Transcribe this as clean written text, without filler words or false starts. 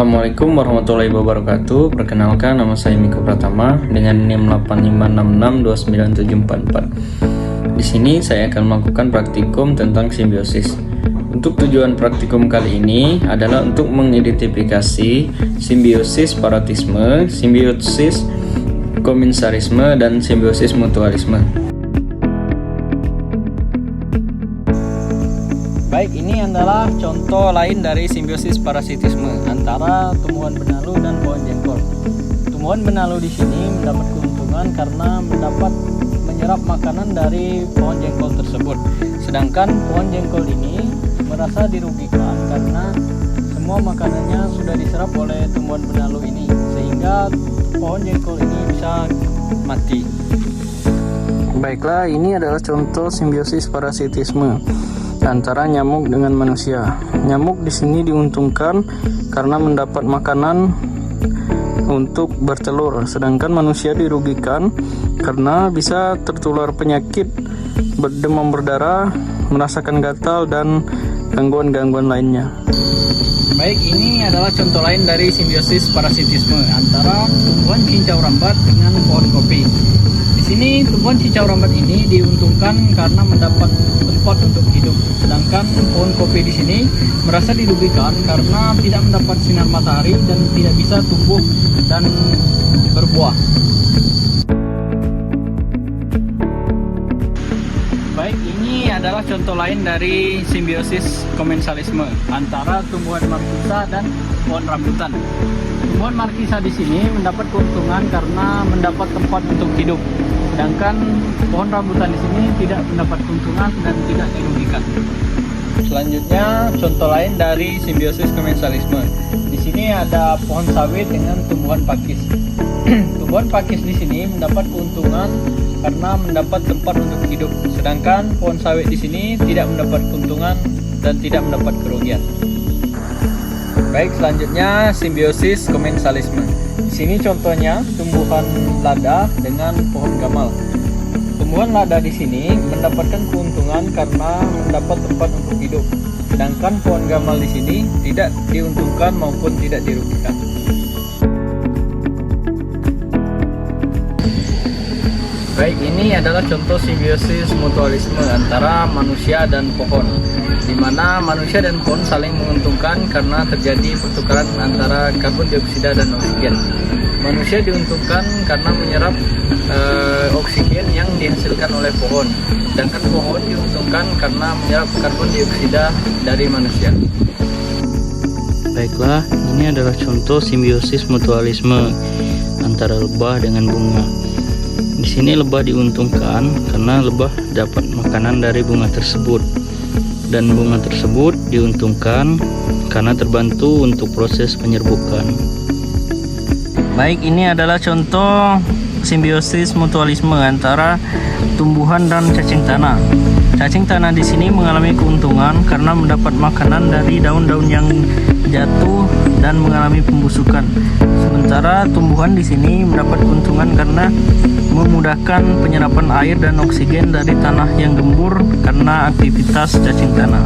Assalamualaikum warahmatullahi wabarakatuh. Perkenalkan, nama saya Miko Pratama dengan NIM 8566297444. Di sini saya akan melakukan praktikum tentang simbiosis. Untuk tujuan praktikum kali ini adalah untuk mengidentifikasi simbiosis paratisme, simbiosis komensarisme, dan simbiosis mutualisme. Baik, ini adalah contoh lain dari simbiosis parasitisme antara tumbuhan benalu dan pohon jengkol. Tumbuhan benalu di sini mendapat keuntungan karena mendapat menyerap makanan dari pohon jengkol tersebut. Sedangkan pohon jengkol ini merasa dirugikan karena semua makanannya sudah diserap oleh tumbuhan benalu ini, sehingga pohon jengkol ini bisa mati. Baiklah, ini adalah contoh simbiosis parasitisme antara nyamuk dengan manusia. Nyamuk di sini diuntungkan karena mendapat makanan untuk bertelur, sedangkan manusia dirugikan karena bisa tertular penyakit, demam berdarah, merasakan gatal, dan gangguan-gangguan lainnya. Baik, ini adalah contoh lain dari simbiosis parasitisme antara tumbuhan cincau rambat dengan pohon kopi. Di sini tumbuhan cincau rambat ini diuntungkan karena mendapat tempat untuk hidup, sedangkan pohon kopi di sini merasa dirugikan karena tidak mendapat sinar matahari dan tidak bisa tumbuh dan berbuah. Baik, ini adalah contoh lain dari simbiosis komensalisme antara tumbuhan markisa dan pohon rambutan. Tumbuhan markisa di sini mendapat keuntungan karena mendapat tempat untuk hidup, sedangkan pohon rambutan di sini tidak mendapat keuntungan dan tidak dirugikan. Selanjutnya, contoh lain dari simbiosis komensalisme. Di sini ada pohon sawit dengan tumbuhan pakis. Tumbuhan pakis di sini mendapat keuntungan karena mendapat tempat untuk hidup, sedangkan pohon sawit di sini tidak mendapat keuntungan dan tidak mendapat kerugian. Baik, selanjutnya simbiosis komensalisme. Di sini contohnya tumbuhan lada dengan pohon gamal. Tumbuhan lada di sini mendapatkan keuntungan karena mendapat tempat untuk hidup, sedangkan pohon gamal di sini tidak diuntungkan maupun tidak dirugikan. Baik, ini adalah contoh simbiosis mutualisme antara manusia dan pohon, di mana manusia dan pohon saling menguntungkan karena terjadi pertukaran antara karbon dioksida dan oksigen. Manusia diuntungkan karena menyerap oksigen yang dihasilkan oleh pohon, sedangkan pohon diuntungkan karena menyerap karbon dioksida dari manusia. Baiklah, ini adalah contoh simbiosis mutualisme antara lebah dengan bunga. Di sini lebah diuntungkan karena lebah dapat makanan dari bunga tersebut, dan bunga tersebut diuntungkan karena terbantu untuk proses penyerbukan. Baik, ini adalah contoh simbiosis mutualisme antara tumbuhan dan cacing tanah. Cacing tanah di sini mengalami keuntungan karena mendapat makanan dari daun-daun yang jatuh dan mengalami pembusukan. Sementara tumbuhan di sini mendapat keuntungan karena memudahkan penyerapan air dan oksigen dari tanah yang gembur karena aktivitas cacing tanah.